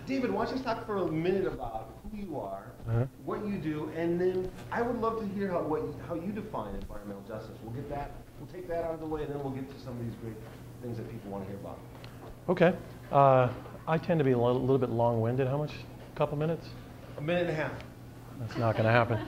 David, why don't you talk for a minute about who you are, what you do, and then I would love to hear how you define environmental justice. We'll take that out of the way, and then we'll get to some of these great things that people want to hear about. Okay. I tend to be a little bit long-winded. How much? A couple minutes? A minute and a half. That's not going to happen.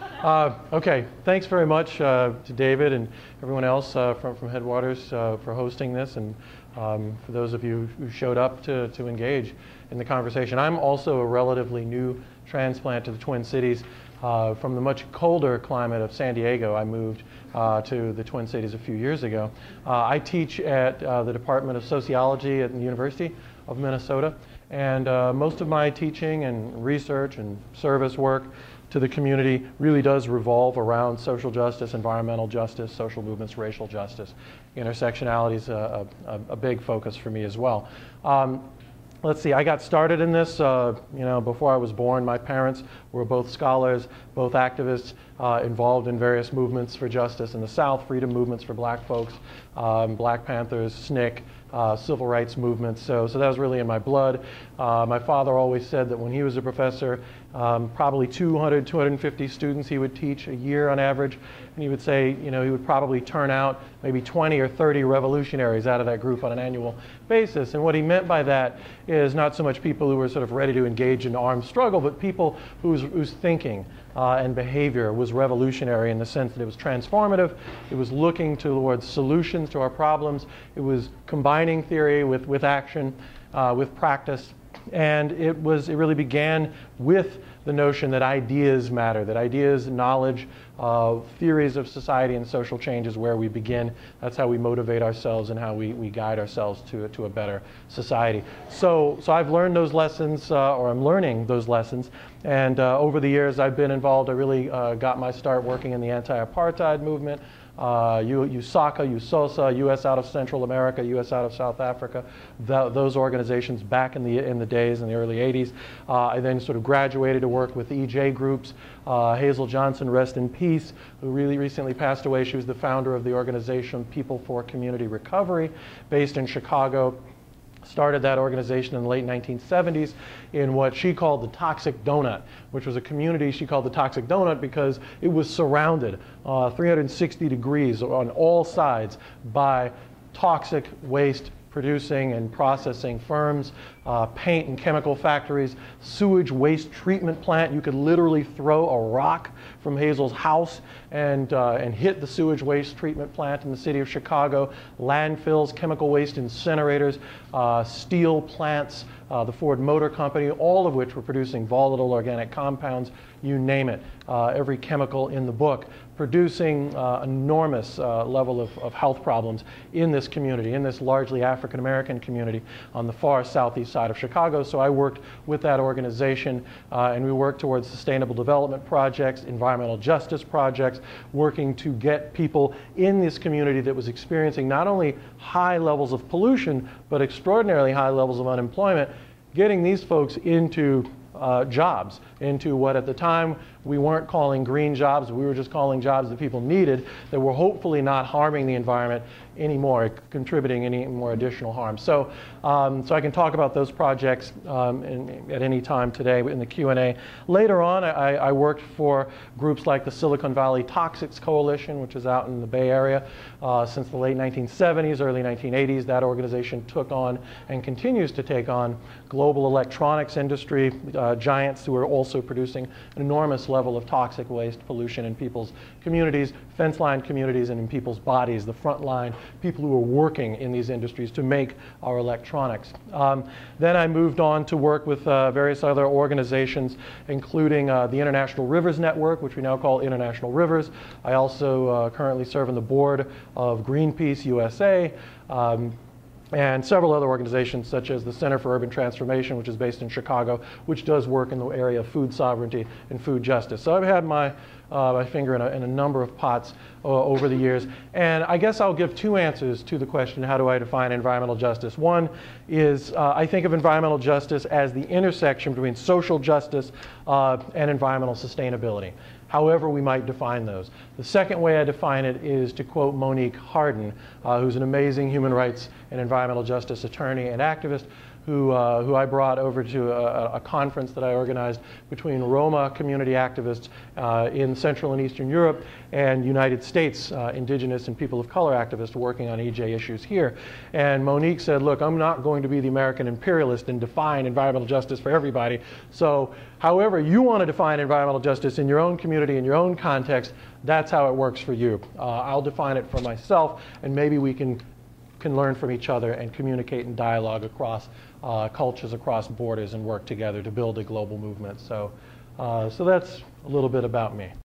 Okay, thanks very much to David and everyone else from Headwaters for hosting this, and for those of you who showed up to engage in the conversation. I'm also a relatively new transplant to the Twin Cities. From the much colder climate of San Diego, I moved to the Twin Cities a few years ago. I teach at the Department of Sociology at the University of Minnesota, and most of my teaching and research and service work to the community really does revolve around social justice, environmental justice, social movements, racial justice. Intersectionality is a big focus for me as well. Let's see, I got started in this, before I was born. My parents were both scholars, both activists, involved in various movements for justice in the South, freedom movements for black folks, Black Panthers, SNCC, civil rights movements. So that was really in my blood. My father always said that when he was a professor, probably 200, 250 students he would teach a year on average. And he would say, he would probably turn out maybe 20 or 30 revolutionaries out of that group on an annual basis. And what he meant by that is not so much people who were sort of ready to engage in armed struggle, but people whose thinking and behavior was revolutionary in the sense that it was transformative, it was looking towards solutions to our problems, it was combining theory with action, with practice, and it really began with the notion that ideas matter, that ideas, knowledge, theories of society and social change is where we begin. That's how we motivate ourselves and how we guide ourselves to a better society. So I've learned those lessons, or I'm learning those lessons, and over the years I've been involved. I really got my start working in the anti-apartheid movement, USACA, USOSA, U.S. out of Central America, U.S. out of South Africa, those organizations back in the days, in the early 80s. I then sort of graduated to work with EJ groups. Hazel Johnson, rest in peace, who really recently passed away. She was the founder of the organization People for Community Recovery, based in Chicago. Started that organization in the late 1970s in what she called the Toxic Donut, which was a community she called the Toxic Donut because it was surrounded 360 degrees on all sides by toxic waste producing and processing firms, paint and chemical factories, sewage waste treatment plant. You could literally throw a rock from Hazel's house and hit the sewage waste treatment plant in the city of Chicago, landfills, chemical waste incinerators, steel plants, the Ford Motor Company, all of which were producing volatile organic compounds, you name it, every chemical in the book, producing enormous level of health problems in this community, in this largely African American community on the far southeast side of Chicago. So I worked with that organization, and we worked towards sustainable development projects, environmental justice projects, working to get people in this community that was experiencing not only high levels of pollution, but extraordinarily high levels of unemployment, getting these folks into jobs, into what at the time we weren't calling green jobs, we were just calling jobs that people needed that were hopefully not harming the environment anymore, contributing any more additional harm. So I can talk about those projects at any time today in the Q&A. Later on, I worked for groups like the Silicon Valley Toxics Coalition, which is out in the Bay Area since the late 1970s, early 1980s. That organization took on and continues to take on global electronics industry giants who are also producing an enormous level of toxic waste pollution in people's communities, fence-line communities, and in people's bodies, the front line, people who are working in these industries to make our electronics. Then I moved on to work with various other organizations, including the International Rivers Network, which we now call International Rivers. I also currently serve on the board of Greenpeace USA, and several other organizations such as the Center for Urban Transformation, which is based in Chicago, which does work in the area of food sovereignty and food justice. So I've had my finger in a number of pots over the years. And I guess I'll give two answers to the question, how do I define environmental justice? One is I think of environmental justice as the intersection between social justice and environmental sustainability, however we might define those. The second way I define it is to quote Monique Harden, who's an amazing human rights and environmental justice attorney and activist, who I brought over to a conference that I organized between Roma community activists in Central and Eastern Europe and United States indigenous and people of color activists working on EJ issues here. And Monique said, look, I'm not going to be the American imperialist and define environmental justice for everybody. So however you want to define environmental justice in your own community, in your own context, that's how it works for you. I'll define it for myself, and maybe we can learn from each other and communicate and dialogue across cultures, across borders, and work together to build a global movement. So, so that's a little bit about me.